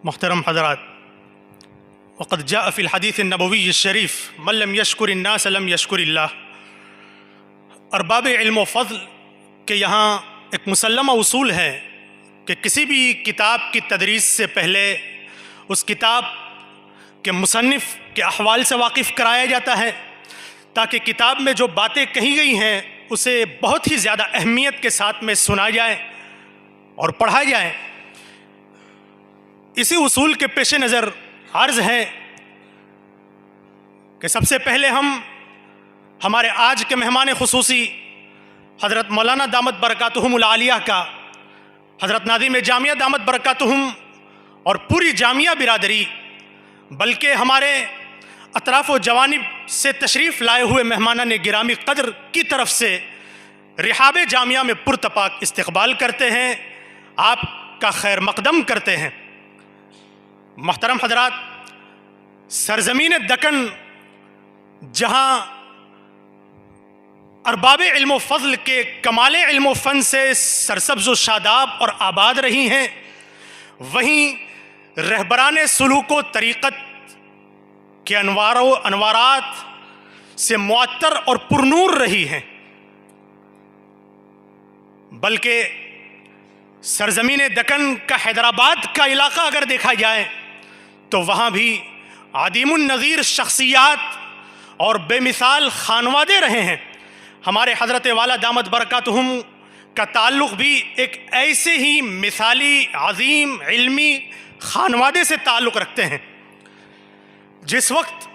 محترم حضرات، وقد جاء في الحديث النبوي الشریف من لم يشکر الناس لم يشکر اللہ۔ ارباب علم و فضل کے یہاں ایک مسلمہ اصول ہے کہ کسی بھی کتاب کی تدریس سے پہلے اس کتاب کے مصنف کے احوال سے واقف کرایا جاتا ہے تاکہ کتاب میں جو باتیں کہی گئی ہیں اسے بہت ہی زیادہ اہمیت کے ساتھ میں سنا جائے اور پڑھا جائے۔ اسی اصول کے پیش نظر عرض ہے کہ سب سے پہلے ہم ہمارے آج کے مہمان خصوصی حضرت مولانا دامت برکاتہم العالیہ کا، حضرت ناظم جامعہ دامت برکاتہم اور پوری جامعہ برادری، بلکہ ہمارے اطراف و جوانب سے تشریف لائے ہوئے مہمانان گرامی قدر کی طرف سے رحاب جامعہ میں پرتپاک استقبال کرتے ہیں، آپ کا خیر مقدم کرتے ہیں۔ محترم حضرات، سرزمین دکن جہاں ارباب علم و فضل کے کمال علم و فن سے سرسبز و شاداب اور آباد رہی ہیں، وہیں رہبران سلوک و طریقت کے انوار و انوارات سے معطر اور پرنور رہی ہیں، بلکہ سرزمین دکن کا حیدرآباد کا علاقہ اگر دیکھا جائے تو وہاں بھی عدیم النظیر شخصیات اور بے مثال خانوادے رہے ہیں۔ ہمارے حضرت والا دامت برکاتہم کا تعلق بھی ایک ایسے ہی مثالی عظیم علمی خانوادے سے تعلق رکھتے ہیں۔ جس وقت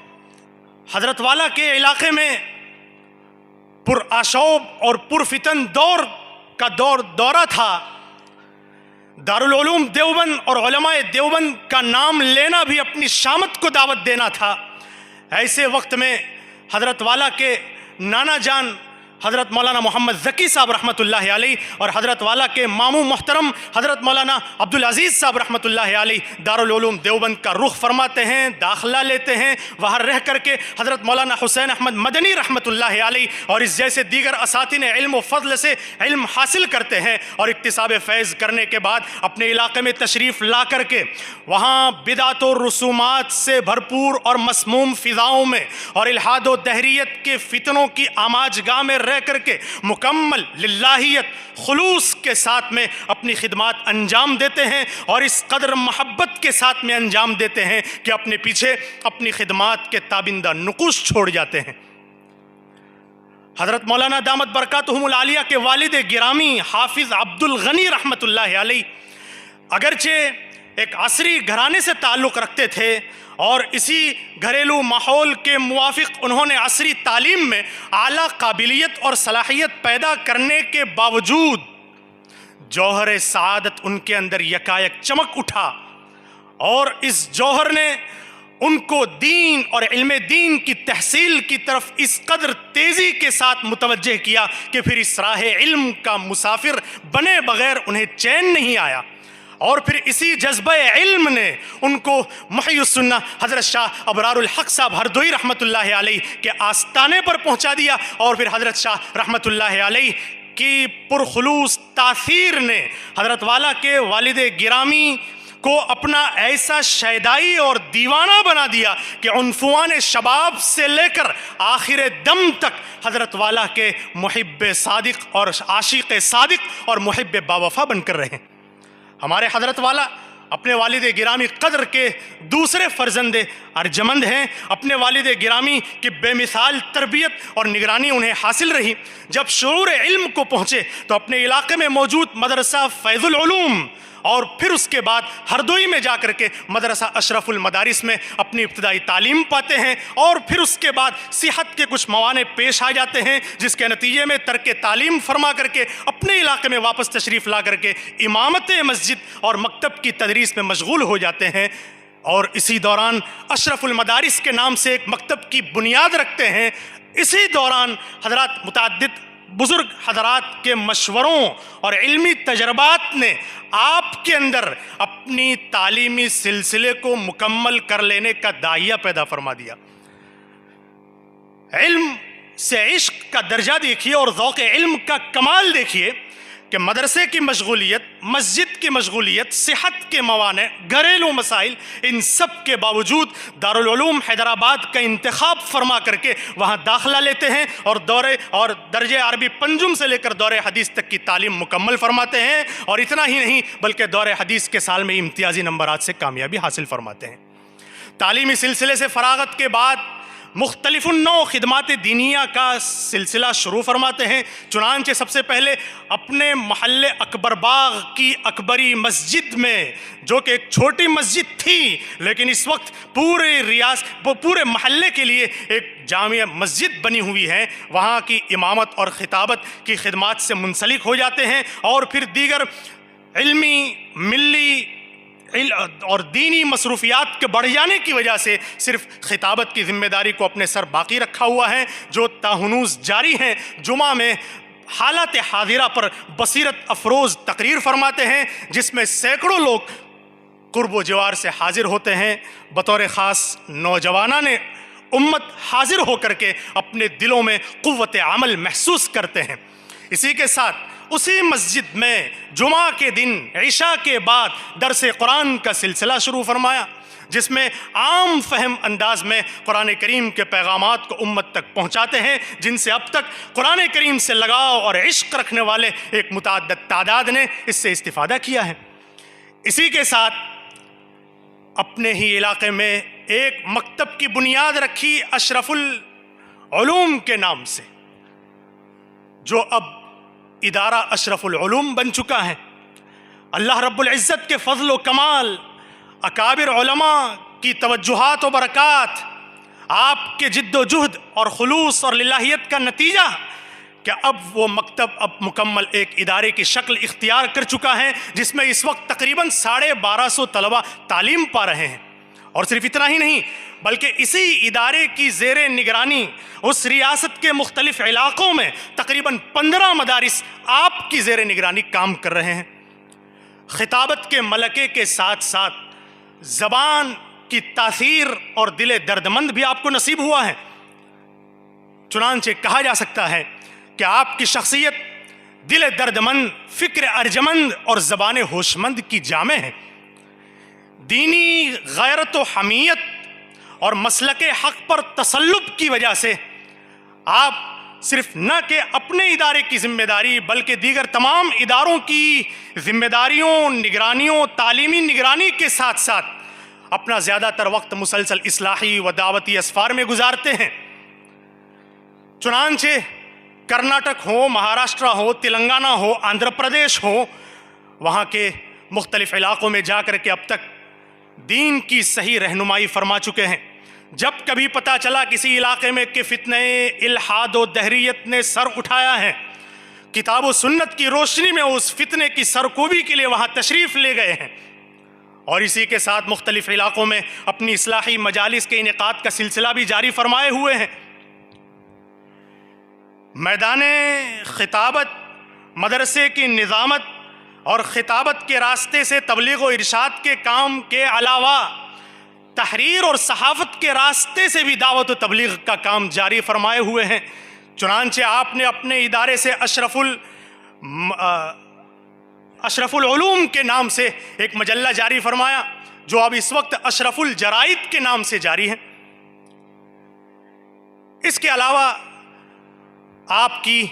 حضرت والا کے علاقے میں پرآشوب اور پرفتن دور کا دورہ تھا، دارالعلوم دیوبند اور علماء دیوبند کا نام لینا بھی اپنی شامت کو دعوت دینا تھا، ایسے وقت میں حضرت والا کے نانا جان حضرت مولانا محمد ذکی صاحب رحمۃ اللہ علیہ اور حضرت والا کے ماموں محترم حضرت مولانا عبدالعزیز صاحب رحمۃ اللہ علیہ دارالعلوم دیوبند کا رخ فرماتے ہیں، داخلہ لیتے ہیں، وہاں رہ کر کے حضرت مولانا حسین احمد مدنی رحمۃ اللہ علیہ اور اس جیسے دیگر اساتذہ علم و فضل سے علم حاصل کرتے ہیں، اور اکتساب فیض کرنے کے بعد اپنے علاقے میں تشریف لا کر کے وہاں بدعت و رسومات سے بھرپور اور مسموم فضاؤں میں اور الحاد و دہریت کے فتنوں کی آماج گاہ میں رہ کر کے مکمل للہیت خلوص کے ساتھ میں اپنی خدمات انجام دیتے ہیں، اور اس قدر محبت کے ساتھ میں انجام دیتے ہیں کہ اپنے پیچھے اپنی خدمات کے تابندہ نقوش چھوڑ جاتے ہیں۔ حضرت مولانا دامت برکاتہم العالیہ کے والد گرامی حافظ عبد الغنی رحمۃ اللہ علیہ اگرچہ ایک عصری گھرانے سے تعلق رکھتے تھے اور اسی گھریلو ماحول کے موافق انہوں نے عصری تعلیم میں اعلیٰ قابلیت اور صلاحیت پیدا کرنے کے باوجود جوہر سعادت ان کے اندر یکایک چمک اٹھا، اور اس جوہر نے ان کو دین اور علم دین کی تحصیل کی طرف اس قدر تیزی کے ساتھ متوجہ کیا کہ پھر اس راہ علم کا مسافر بنے بغیر انہیں چین نہیں آیا، اور پھر اسی جذبہ علم نے ان کو محی السنہ حضرت شاہ ابرار الحق صاحب ہردوئی رحمۃ اللہ علیہ کے آستانے پر پہنچا دیا، اور پھر حضرت شاہ رحمۃ اللہ علیہ کی پرخلوص تاثیر نے حضرت والا کے والد گرامی کو اپنا ایسا شیدائی اور دیوانہ بنا دیا کہ عنفوان شباب سے لے کر آخر دم تک حضرت والا کے محب صادق اور عاشق صادق اور محب باوفا بن کر رہے۔ ہمارے حضرت والا اپنے والد گرامی قدر کے دوسرے فرزند ارجمند ہیں، اپنے والد گرامی کی بے مثال تربیت اور نگرانی انہیں حاصل رہی۔ جب شعور علم کو پہنچے تو اپنے علاقے میں موجود مدرسہ فیض العلوم اور پھر اس کے بعد ہردوئی میں جا کر کے مدرسہ اشرف المدارس میں اپنی ابتدائی تعلیم پاتے ہیں، اور پھر اس کے بعد صحت کے کچھ موانع پیش آ جاتے ہیں جس کے نتیجے میں ترک تعلیم فرما کر کے اپنے علاقے میں واپس تشریف لا کر کے امامت مسجد اور مکتب کی تدریس میں مشغول ہو جاتے ہیں، اور اسی دوران اشرف المدارس کے نام سے ایک مکتب کی بنیاد رکھتے ہیں۔ اسی دوران حضرات متعدد بزرگ حضرات کے مشوروں اور علمی تجربات نے آپ کے اندر اپنی تعلیمی سلسلے کو مکمل کر لینے کا داعیہ پیدا فرما دیا۔ علم سے عشق کا درجہ دیکھیے اور ذوق علم کا کمال دیکھیے کہ مدرسے کی مشغولیت، مسجد کی مشغولیت، صحت کے موانع، گھریلو مسائل، ان سب کے باوجود دارالعلوم حیدرآباد کا انتخاب فرما کر کے وہاں داخلہ لیتے ہیں اور درجہ عربی پنجم سے لے کر دورہ حدیث تک کی تعلیم مکمل فرماتے ہیں، اور اتنا ہی نہیں بلکہ دورہ حدیث کے سال میں امتیازی نمبرات سے کامیابی حاصل فرماتے ہیں۔ تعلیمی سلسلے سے فراغت کے بعد مختلف النوع خدمات دینیہ کا سلسلہ شروع فرماتے ہیں۔ چنانچہ سب سے پہلے اپنے محلے اکبر باغ کی اکبری مسجد میں، جو کہ ایک چھوٹی مسجد تھی لیکن اس وقت پورے محلے کے لیے ایک جامع مسجد بنی ہوئی ہے، وہاں کی امامت اور خطابت کی خدمات سے منسلک ہو جاتے ہیں، اور پھر دیگر علمی، ملی اور دینی مصروفیات کے بڑھ جانے کی وجہ سے صرف خطابت کی ذمہ داری کو اپنے سر باقی رکھا ہوا ہے، جو تاہنوز جاری ہیں۔ جمعہ میں حالات حاضرہ پر بصیرت افروز تقریر فرماتے ہیں، جس میں سینکڑوں لوگ قرب و جوار سے حاضر ہوتے ہیں۔ بطور خاص نوجوانان امت حاضر ہو کر کے اپنے دلوں میں قوت عمل محسوس کرتے ہیں۔ اسی کے ساتھ اسی مسجد میں جمعہ کے دن عشاء کے بعد درس قرآن کا سلسلہ شروع فرمایا، جس میں عام فہم انداز میں قرآن کریم کے پیغامات کو امت تک پہنچاتے ہیں، جن سے اب تک قرآن کریم سے لگاؤ اور عشق رکھنے والے ایک متعدد تعداد نے اس سے استفادہ کیا ہے۔ اسی کے ساتھ اپنے ہی علاقے میں ایک مکتب کی بنیاد رکھی اشرف العلوم کے نام سے، جو اب ادارہ اشرف العلوم بن چکا ہے۔ اللہ رب العزت کے فضل و کمال، اکابر علماء کی توجہات و برکات، آپ کے جد و جہد اور خلوص اور للہیت کا نتیجہ کہ اب وہ مکتب مکمل ایک ادارے کی شکل اختیار کر چکا ہے، جس میں اس وقت تقریباً 1250 طلبہ تعلیم پا رہے ہیں۔ اور صرف اتنا ہی نہیں بلکہ اسی ادارے کی زیر نگرانی اس ریاست کے مختلف علاقوں میں تقریباً 15 مدارس آپ کی زیر نگرانی کام کر رہے ہیں۔ خطابت کے ملکے کے ساتھ ساتھ زبان کی تاثیر اور دل دردمند بھی آپ کو نصیب ہوا ہے۔ چنانچہ کہا جا سکتا ہے کہ آپ کی شخصیت دل دردمند، فکر ارجمند اور زبان ہوشمند کی جامع ہے۔ دینی غیرت و حمیت اور مسلک حق پر تسلط کی وجہ سے آپ صرف نہ کہ اپنے ادارے کی ذمہ داری بلکہ دیگر تمام اداروں کی ذمہ داریوں، نگرانیوں، تعلیمی نگرانی کے ساتھ ساتھ اپنا زیادہ تر وقت مسلسل اصلاحی و دعوتی اسفار میں گزارتے ہیں۔ چنانچہ کرناٹک ہو، مہاراشٹر ہو، تلنگانہ ہو، آندھرا پردیش ہو، وہاں کے مختلف علاقوں میں جا کر کے اب تک دین کی صحیح رہنمائی فرما چکے ہیں۔ جب کبھی پتہ چلا کسی علاقے میں کہ فتنہ الحاد و دہریت نے سر اٹھایا ہے، کتاب و سنت کی روشنی میں اس فتنے کی سرکوبی کے لیے وہاں تشریف لے گئے ہیں، اور اسی کے ساتھ مختلف علاقوں میں اپنی اصلاحی مجالس کے انعقاد کا سلسلہ بھی جاری فرمائے ہوئے ہیں۔ میدان خطابت، مدرسے کی نظامت اور خطابت کے راستے سے تبلیغ و ارشاد کے کام کے علاوہ تحریر اور صحافت کے راستے سے بھی دعوت و تبلیغ کا کام جاری فرمائے ہوئے ہیں۔ چنانچہ آپ نے اپنے ادارے سے اشرف العلوم کے نام سے ایک مجلہ جاری فرمایا، جو اب اس وقت اشرف الجرائد کے نام سے جاری ہے۔ اس کے علاوہ آپ کی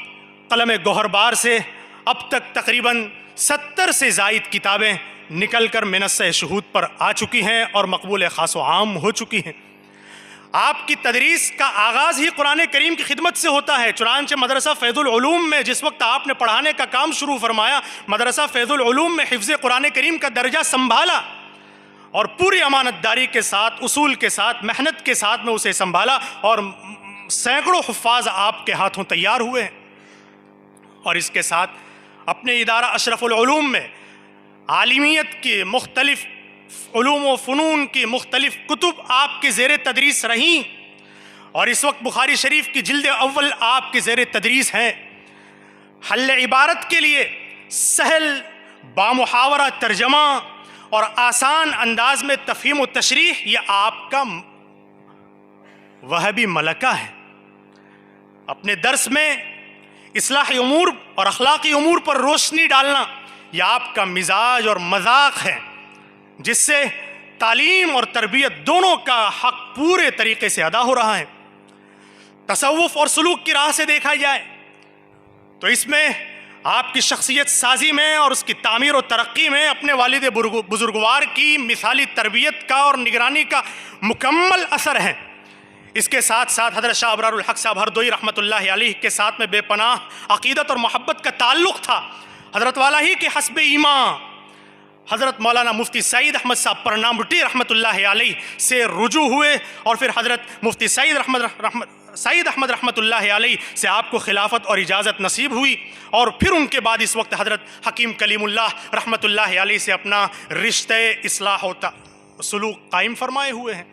قلم گوہر بار سے اب تک تقریباً 70 سے زائد کتابیں نکل کر منصہ شہود پر آ چکی ہیں اور مقبول خاص و عام ہو چکی ہیں۔ آپ کی تدریس کا آغاز ہی قرآن کریم کی خدمت سے ہوتا ہے۔ چنانچہ مدرسہ فیض العلوم میں جس وقت آپ نے پڑھانے کا کام شروع فرمایا، مدرسہ فیض العلوم میں حفظ قرآن کریم کا درجہ سنبھالا اور پوری امانت داری کے ساتھ، اصول کے ساتھ، محنت کے ساتھ میں اسے سنبھالا، اور سینکڑوں حفاظ آپ کے ہاتھوں تیار ہوئے ہیں۔ اور اس کے ساتھ اپنے ادارہ اشرف العلوم میں عالمیت کی مختلف علوم و فنون کی مختلف کتب آپ کے زیر تدریس رہیں، اور اس وقت بخاری شریف کی جلد اول آپ کے زیر تدریس ہیں۔ حل عبارت کے لیے سہل بامحاورہ ترجمہ اور آسان انداز میں تفہیم و تشریح یہ آپ کا وہبی ملکہ ہے۔ اپنے درس میں اصلاح امور اور اخلاقی امور پر روشنی ڈالنا یہ آپ کا مزاج اور مذاق ہے، جس سے تعلیم اور تربیت دونوں کا حق پورے طریقے سے ادا ہو رہا ہے۔ تصوف اور سلوک کی راہ سے دیکھا جائے تو اس میں آپ کی شخصیت سازی میں اور اس کی تعمیر و ترقی میں اپنے والد بزرگوار کی مثالی تربیت کا اور نگرانی کا مکمل اثر ہے۔ اس کے ساتھ ساتھ حضرت شاہ ابرار الحق صاحب ہردوئی رحمۃ اللہ علیہ کے ساتھ میں بے پناہ عقیدت اور محبت کا تعلق تھا۔ حضرت والا ہی کے حسب ایمان حضرت مولانا مفتی سعید احمد صاحب پرنامبٹی رحمۃ اللہ علیہ سے رجوع ہوئے، اور پھر حضرت مفتی سعید احمد رحمۃ اللہ علیہ سے آپ کو خلافت اور اجازت نصیب ہوئی، اور پھر ان کے بعد اس وقت حضرت حکیم کلیم اللہ رحمۃ اللہ علیہ سے اپنا رشتہ اصلاح و سلوک قائم فرمائے ہوئے ہیں۔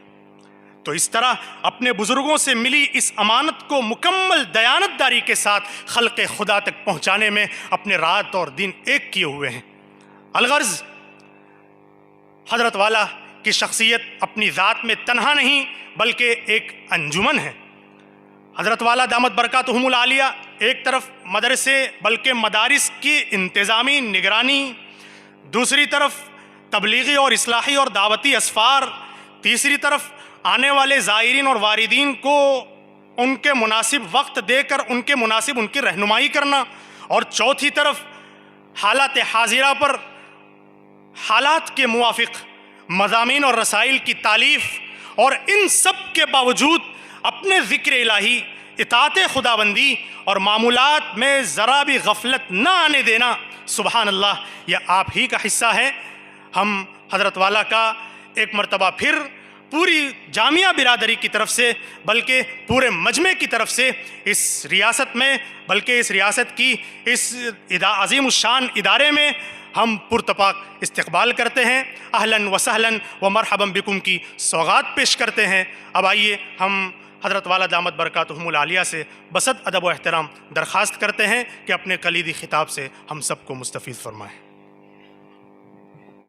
تو اس طرح اپنے بزرگوں سے ملی اس امانت کو مکمل دیانت داری کے ساتھ خلق خدا تک پہنچانے میں اپنے رات اور دن ایک کیے ہوئے ہیں۔ الغرض حضرت والا کی شخصیت اپنی ذات میں تنہا نہیں بلکہ ایک انجمن ہے۔ حضرت والا دامت برکاتہم العالیہ ایک طرف مدرسے بلکہ مدارس کی انتظامی نگرانی، دوسری طرف تبلیغی اور اصلاحی اور دعوتی اسفار، تیسری طرف آنے والے زائرین اور واردین کو ان کے مناسب وقت دے کر ان کی رہنمائی کرنا، اور چوتھی طرف حالات حاضرہ پر حالات کے موافق مضامین اور رسائل کی تالیف، اور ان سب کے باوجود اپنے ذکر الہی، اطاعت خداوندی اور معمولات میں ذرا بھی غفلت نہ آنے دینا، سبحان اللہ، یہ آپ ہی کا حصہ ہے۔ ہم حضرت والا کا ایک مرتبہ پھر پوری جامعہ برادری کی طرف سے بلکہ پورے مجمع کی طرف سے اس ریاست میں بلکہ اس ریاست کی اس عظیم الشان ادارے میں ہم پرتپاک استقبال کرتے ہیں، اہلاً و سہلاً و مرحباً بکم کی سوغات پیش کرتے ہیں۔ اب آئیے ہم حضرت والا دامت برکاتہم العالیہ سے بسط ادب و احترام درخواست کرتے ہیں کہ اپنے کلیدی خطاب سے ہم سب کو مستفید فرمائیں۔